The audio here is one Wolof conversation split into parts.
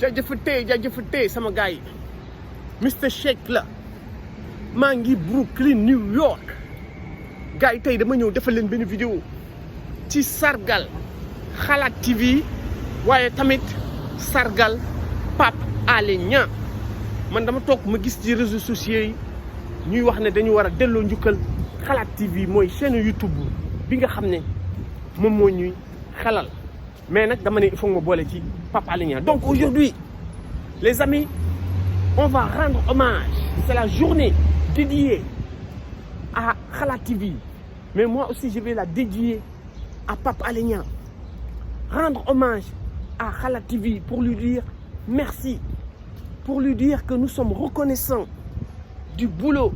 jaajëfatee sama gars yi Mr Shake la maa ngi Brooklyn New York gars yi tey dama ñëw defal leen benn vidéo ci sargal Xalaat TV waaye tamit sargal Pape Alé Niang man dama toog ma gis ci réseaux sociaux yi ñuy wax ne dañu war a delloo njukkal Xalaat TV mooy chaîne YouTube bi nga xam ne moom moo ñuy xelal mais nag dama ne il faut ma boole ci Pape Alé Niang. Donc aujourd'hui les amis, on va rendre hommage, c'est la journée dédiée à Xalaat TV, mais moi aussi je vais la dédier à Pape Alé Niang. Rendre hommage à Xalaat TV pour lui dire merci, pour lui dire que nous sommes reconnaissants du boulot,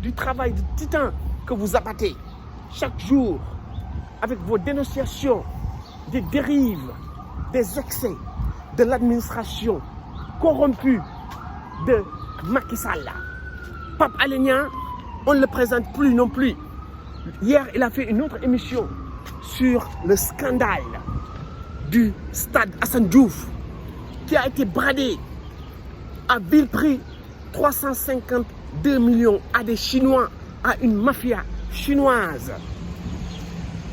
du travail de titan que vous abattez chaque jour avec vos dénonciations des dérives, des excès de l'administration corrompue de Macky Sall. Pape Alé Niang, on ne le présente plus non plus. Hier, il a fait une autre émission sur le scandale du stade Assane Diouf qui a été bradé à vil prix 352 millions à des Chinois, à une mafia chinoise.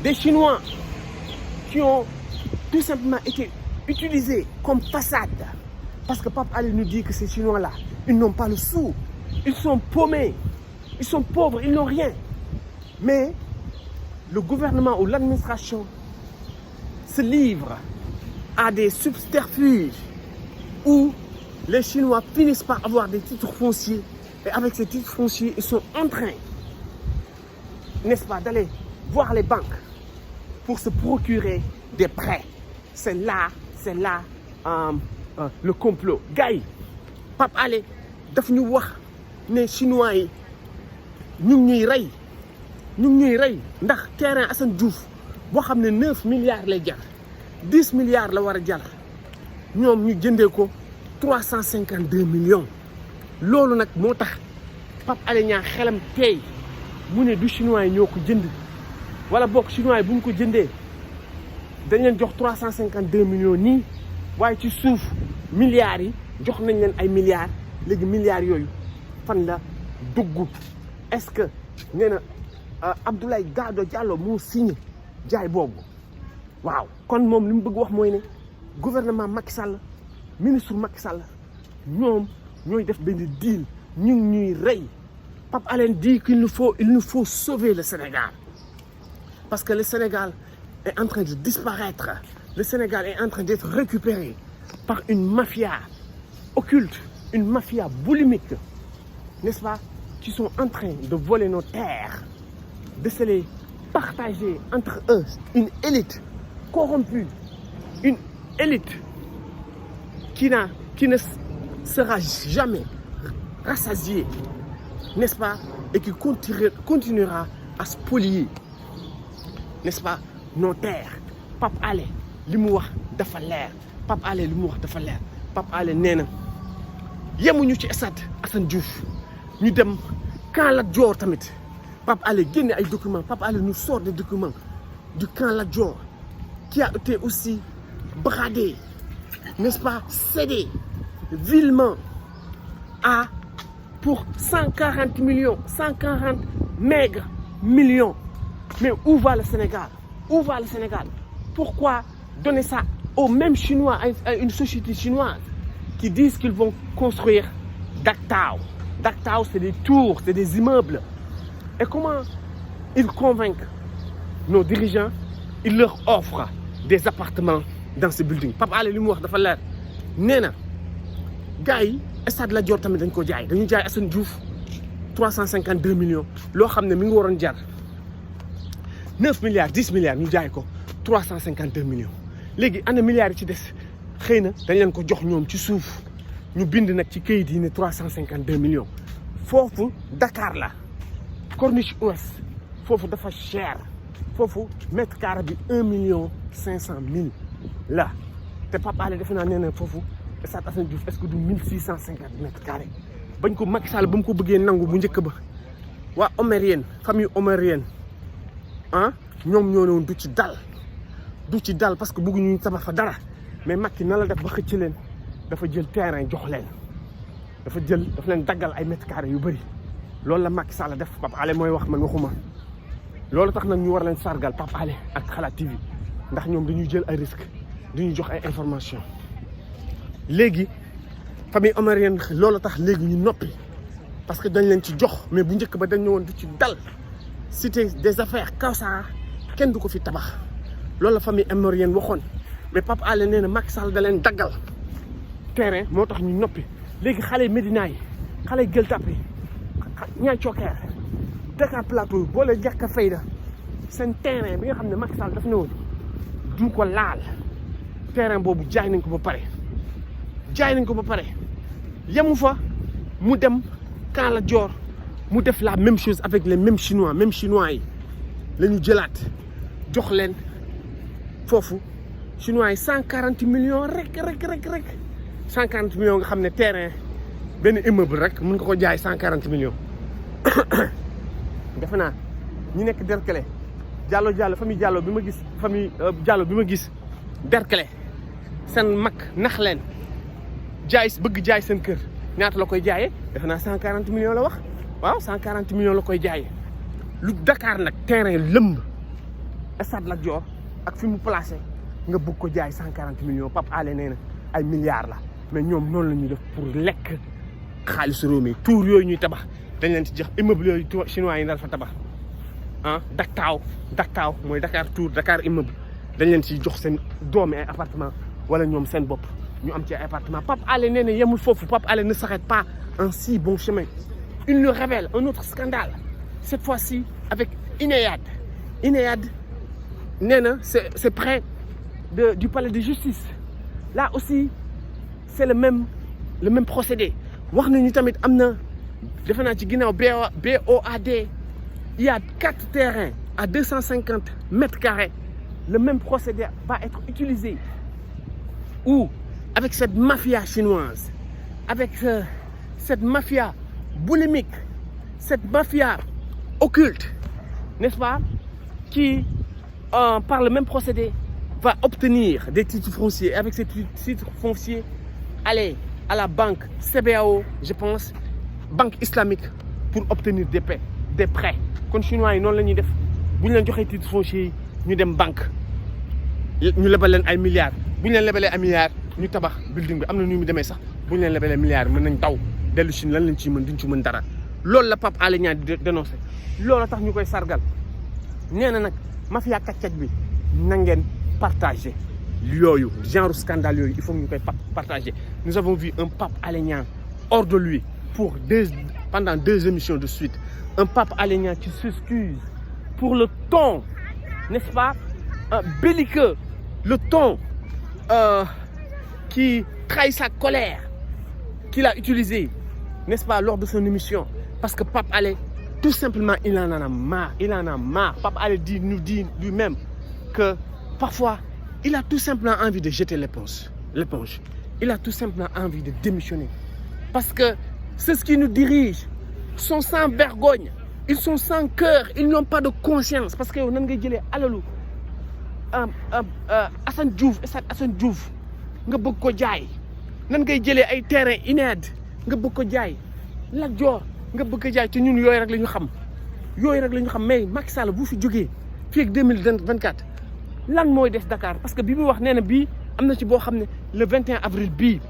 Des Chinois qui ont tout simplement été utilisés comme façade. Parce que Pape Alé nous dit que ces Chinois-là, ils n'ont pas le sou. Ils sont paumés. Ils sont pauvres, ils n'ont rien. Mais le gouvernement ou l'administration se livre à des subterfuges où les Chinois finissent par avoir des titres fonciers. Et avec ces titres fonciers, ils sont en train, n'est-ce pas, d'aller voir les banques pour se procurer des prêts. C'est là le complot. Gars yi Pape Alé daf ñu wax ne Chinois yi ñu ngi ñuy rey ndax terrain Assane Diouf boo xam ne 9 milliards lay jar 10 milliards la war a jar ñoom ñu jëndee ko 352 millions. loolu nag moo tax Pape Alé Niang xelam tey mu ne du Chinois yi ñoo ko jënd wala bokk Chinois yi bu ñu ko jëndee dañ leen jox 352 millions nii waaye ci suuf milliards yi jox nañ leen ay milliards léegi milliards yooyu fan la dugg. Est-ce que nee na Abdoulaye Daouda Diallo moo signé jaay boobu waaw kon moom li mu bëgg wax mooy ne gouvernement Macky Sall ministre Macky Sall ñoom ñooy def benn deal ñu ngi ñuy rey. Pape Alé dit qu'il nous faut sauver le Sénégal parce que le Sénégal est en train de disparaître. Le Sénégal est en train d'être récupéré par une mafia occulte, une mafia boulimique, n'est-ce pas, qui sont en train de voler nos terres, de se les partager entre eux. Une élite corrompue, une élite qui ne sera jamais rassasiée, n'est-ce pas, et qui continuera à spolier, n'est-ce pas, nos terres. Pape Alé li mu wax dafa leer. Pape Alé li mu wax dafa leer. Pape Alé nee na yemuñu ci stade Assane Diouf ñu dem camp Lat Dior tamit. Pape Alé génne ay documents. Pape Alé nous sort des documents du camp Lat Dior qui a été aussi bradé, n'est-ce pas, cédé vilement pour 140 millions, 140 maigres millions. Mais où va le Sénégal? Où va le Sénégal? Pourquoi donner ça aux mêmes Chinois, à une société chinoise qui disent qu'ils vont construire Dactao? Dactao, c'est des tours, c'est des immeubles. Et comment ils convainquent nos dirigeants? Ils leur offrent des appartements dans ce building. Pape Alé li mu wax dafa leer nee na gars yi stade Lat Dior tamit dañ ko jaay. dañu jaay Assane Diouf 352 millions loo xam ne mi ngi waroon jar 9 milliards 10 milliards ñu jaay ko 352 millions. léegi ana milliards yi ci des xëy na dañ leen ko jox ñoom ci suuf ñu bind nag ci kayit yi ne 352 millions. foofu Dakar la Corniche Ouest foofu dafa cher foofu mètre carré bi 1,5 million la te Pape Alé defe naa nee na foofu stade Assane Diouf est-ce que du 1650 mètres carrés bañ ko Macky Sall ba mu ko bëggee nangu bu njëkk ba waa omérienne famille omérienne ñoom ñoo ne woon du ci dal parce que bëgguñu tabax fa dara mais Macky na la def ba xëcc leen dafa jël terrain jox leen dafa leen daggal ay mètres carrés yu bëri loolu la Macky Sall def Pape Alé mooy wax man waxuma loolu tax nag ñu war leen sargal Pape Alé ak Xalaat TV ndax ñoom dañuy jël ay risques dañuy jox ay information léegi famille omarienne loolu tax léegi ñu noppi parce que dañ leen ci jox mais bu njëkk ba dañ ñëwoon di ci dal cité des affaires Kawsara kenn du ko fi tabax loolu la famille omarienne waxoon mais Pape Alé nee na Macky Sall da leen daggal terrain moo tax ñu noppi léegi xale Médina yi xale Gueule Tapée Niayes Thioker Dakar Plateau boo leen ñàkk a fayda seen terrain bi nga xam ne Macky Sall daf ne woon du ko laal terrain boobu jaay nañ ko ba pare yemu fa mu dem Kala Dior mu def la même chose avec les mêmes chinois yi la ñu jëlaat jox leen foofu chinois yi 140 millions rek 140 millions nga xam ne terrain benn immeuble rek mën nga ko jaay 140 millions defe naa ñi nekk Derklé Diallo famille Diallo bi ma gis Derklé seen mag nax leen bëgg jaay seen kër ñaata la koy jaayee defe naa 140 millions la wax waaw 140 millions la koy jaayee lu Dakar nag terrain lëmb stade Lat Dior ak fi mu placé nga bëgg ko jaay 140 millions Pape Alé nee na ay milliards la mais ñoom noonu la ñuy def pour lekk xaalisu réew mi tour yooyu ñuy tabax dañ leen ci jox immeuble yooyu chinois yi ndar fa tabax Daktaaw mooy Dakar tour Dakar immeuble dañ leen ci jox seen doomi ay appartement wala ñoom seen bopp ñu am ci ay appartement Pape Alé nee na yemul foofu Pape Alé ne s'arrête pas en si bon chemin il nous révèle un autre scandale cette fois-ci avec Ineyad nee na c'est près du palais de justice là aussi c'est le même procédé wax nañu tamit am na defe naa ci ginnaaw BOAD il y a 4 terrains à 250 mètres carrés le même procédé va être utilisé où avec cette mafia chinoise avec cette mafia boulimique cette mafia occulte n'est-ce pas qui par le même procédé va obtenir des titres fonciers avec ces titres fonciers aller à la banque CBAO je pense banque islamique pour obtenir des prêts kon chinois yi noonu la ñuy def bu ñu leen joxee titres fonciers yi ñu dem banque ñu lebal leen ay milliards bu ñu leen lebalee ay milliards ñu tabax building bi am na nu mu demee sax bu ñu leen lebalee milliards mën nañ daw dellu Chine lan lañ ciy mën duñ ci mën dara loolu la Pape Alé Niang di dénoncé loolu tax ñu koy sargal nee na nag mafia kàccac bi na ngeen partagé yooyu genre scandale yooyu il faut ñu koy partager nous avons vu un Pape Alé Niang hors de lui pendant 2 émissions de suite un Pape Alé Niang qui s'excuse pour le ton n'est-ce pas belliqueux le ton qui trahit sa colère qu'il a utilisé n'est-ce pas lors de son émission parce que Pape Alé tout simplement il en a marre Pape Alé nous dit lui-même que parfois il a tout simplement envie de jeter l'éponge il a tout simplement envie de démissionner parce que ceux qui nous dirigent sont sans vergogne ils sont sans cœur ils n'ont pas de conscience parce que yow nan ngay jëlee alalu Assane Diouf nga bëgg ko jaay nan ngay jëlee ay terrain Ineyad nga bëgg ko jaay Lat Dior nga bëgg ko jaay ci ñun yooyu rek la ñu xam mais Macky Sall bu fi jógee fii ak 2024 lan mooy des Dakar parce que bi mu wax nee na bii am na ci boo xam ne le 21 avril bii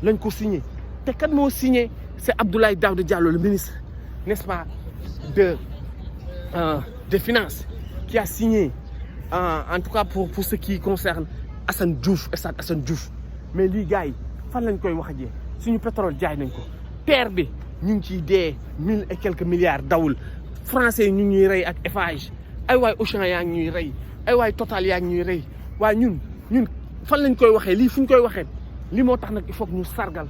lañ ko signé te kat moo signé c'est Abdoulaye Daouda Diallo le ministre n'est-ce pas des finances qui a signé en tout cas pour ce qui concerne Assane Diouf stade Assane Diouf mais lii gars yi fan lañ koy wax jee suñu pétrole jaay nañ ko terre bi ñu ngi ciy dee 1000 et quelques milliards dawul français yi ñu ngi ñuy rey ak Eiffage ay waay Auchan yaa ngi ñuy rey ay waay Total yaa ngi ñuy rey waaye ñun fan lañ koy waxee lii fu ñu koy waxee lii moo tax nag il faut que ñu sargal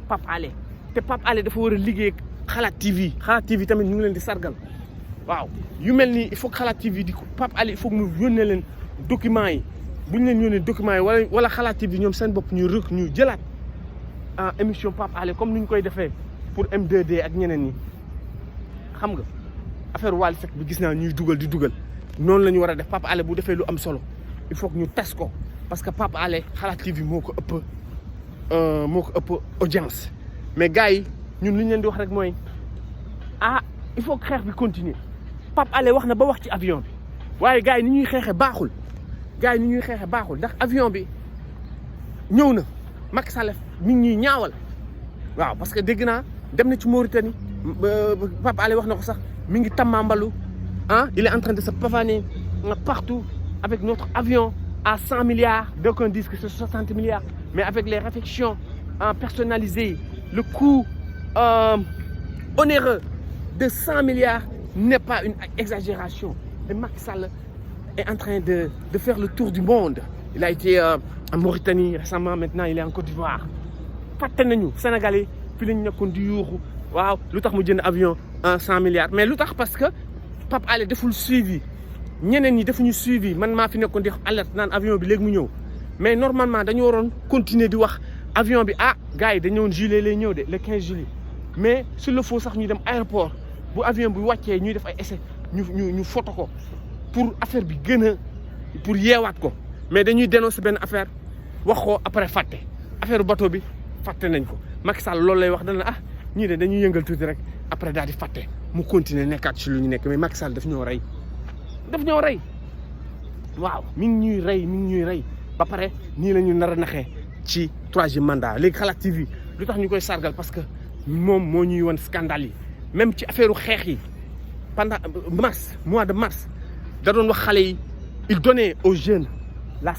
Pape Alé te Pape Alé dafa war a liggéey Xalaat TV tamit ñu ngi leen di sargal waaw yu mel nii il faut que Xalaat TV di Pape Alé il faut que mu yónnee leen documents yi bu ñu leen yónnee documents yi wala Xalaat TV ñoom seen bopp ñu jëlaat émission Pape Alé comme ni ñu koy defee pour M2D ak ñeneen ñi xam nga affaire Wally Seck bi gis naa ñuy dugal noonu la ñu war a def Pape Alé bu defee lu am solo il faut que ñu tas ko parce que Pape Alé Xalaat TV moo ko ëpp moo ko ëpp audience mais gars yi ñun li ñu leen di wax rek mooy il faut que xeex bi continuer Pape Alé wax na ba wax ci avion bi waaye gars yi ni ñuy xeexee baaxul ndax avion bi ñëw na Macky Sall mi ngi ñuy ñaawal waaw parce que dégg naa dem na ci Mauritanie Pape Alé wax na ko sax mi ngi Tambambalu il est en train de se pavaner partout avec notre avion à 100 milliards. D'aucuns disent que c'est 60 milliards. Mais avec les réflexions personnalisées, le coût onéreux de 100 milliards n'est pas une exagération. Et Macky Sall est en train de faire le tour du monde. Il a été en Mauritanie récemment, maintenant il est en Côte d'Ivoire. Fàtte nañu Sénégalais fi lañ nekkoon di yuuxu waaw lu tax mu jënd avion 100 milliards mais lu tax parce que Pape Alé deful suivi ñeneen ñi defuñu suivi man maa fi nekkoon di alerte naan avion bi léegi mu ñëw mais normalement dañu waroon continuer di wax avion bi gars yi dañu ñëwoon juillet lay ñëw de le 15 juillet mais s'il le faut sax ñu dem aéroport bu avion bi wàccee ñuy def ay essai ñu photo ko pour affaire bi gën a pour yeewaat ko mais dañuy dénoncer benn affaire wax ko après fàtte affaire bateau bi fàtte nañ ko Macky Sall loolu lay wax dana ñii de dañuy yëngal tuuti rek après daal di fàtte mu continuer nekkaat ci lu ñu nekk mais Macky Sall daf ñoo rey waaw mi ngi ñuy rey ba pare nii la ñu nar a naxee ci 3e mandat léegi Xalaat TV lu tax ñu koy sargal parce que moom moo ñuy won scandale yi même ci affaire xeex yi pendant mois de mars da doon wax xale yi il donnait aux jeunes la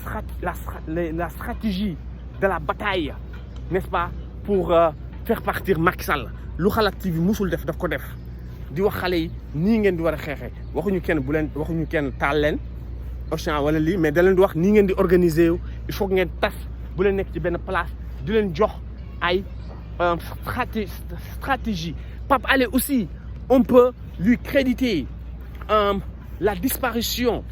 stratégie de la bataille n'est-ce pas pour faire partir Macky Sall lu Xalaat TV musul def daf ko def di wax xale yi nii ngeen di war a xeexee waxuñu kenn taal leen Auchan wala lii mais da leen di wax nii ngeen di organiser wu il faut que ngeen tas bu leen nekk ci benn place di leen jox ay stratégie Pape Alé aussi on peut lui créditer la disparition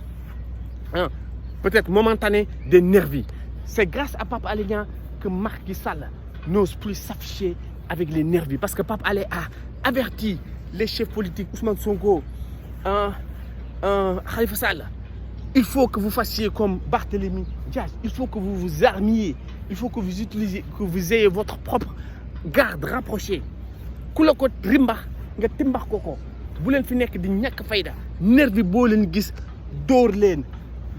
peut-être momentanée des nervis c'est grâce à Pape Alé Niang que Macky Sall n'ose plus s'afficher avec les nervis parce que Pape Alé a averti les chefs politiques Ousmane Sonko Khalifa Sall il faut que vous fassiez comme Barthélémy Dias il faut que vous vous armiez il faut que vous ayez votre propre garde rapprochée ku la ko rimbax nga timbax ko bu leen fi nekk di ñàkk fayda nervi boo leen gis dóor leen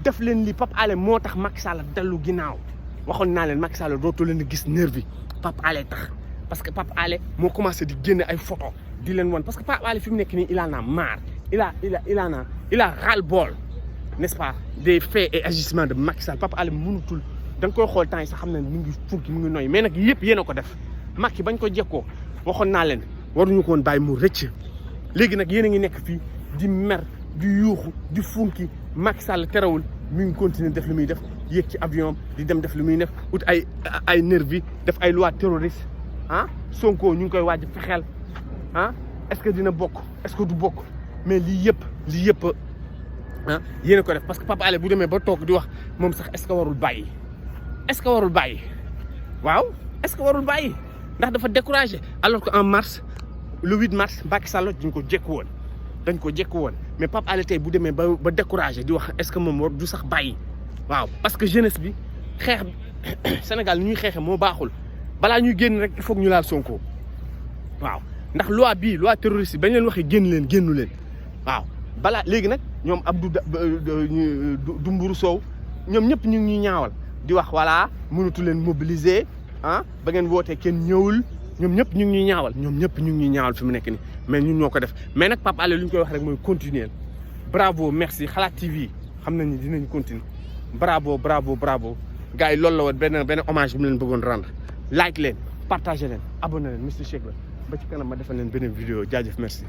def leen li Pape Alé moo tax Macky Sall dellu ginnaaw waxoon naa leen Macky Sall dootu leen gis nervi Pape Alé tax parce que Pape Alé moo commencé di génne ay photo di leen won parce que Pape Alé fi mu nekk nii il en a marre il a ras-le-bol n'est-ce pas des faits et agissements de Macky Sall Pape Alé mënutul da nga koy xool temps yi sax xam ne mu ngi funki mu ngi noy mais nag yëpp yéen a ko def Macky bañ ko jekkoo waxoon naa leen waruñu ko woon bàyyi mu rëcc léegi nag yéen a ngi nekk fii di mer di yuuxu di funki Macky Sall terewul mi ngi continuer def li muy def yéeg ci avion di dem def li muy def ut ay nervi def ay loi terroriste Sonko ñu ngi koy waaj fexeel est-ce que dina bokk est-ce que du bokk mais lii yëpp yéen a ko def parce que Pape Alé bu demee ba toog di wax moom sax est-ce que warul bàyyi waaw est-ce que warul bàyyi ndax dafa découragé alors que en mars le 8 mars Macky Sall dañ ko jekku woon mais Pape Alé tey bu demee ba découragé di wax est-ce que moom war du sax bàyyi waaw parce que jeunesse bi xeex Sénégal ni ñuy xeexe moo baaxul balaa ñuy génn rek il faut que ñu laal Sonko waaw ndax loi terroriste bañ leen waxee génnu leen waaw balaa léegi nag ñoom Abdou Dumburu Sow ñoom ñëpp ñu ngi ñuy ñaawal di wax voilà mënatu leen mobiliser ba ngeen wootee kenn ñëwul ñoom ñëpp ñu ngi ñuy ñaawal fi mu nekk nii mais ñun ñoo ko def mais nag Pape Alé lu ñu koy wax rek mooy continuer bravo merci Xalaat TV xam nañ ni dinañ continuer bravo gars yi loolu la woon benn hommage bi mu leen bëggoon rendre like leen partager leen abonné leen Mister Shake la ba ci kanam ma defal leen beneen vidéo jaajëf merci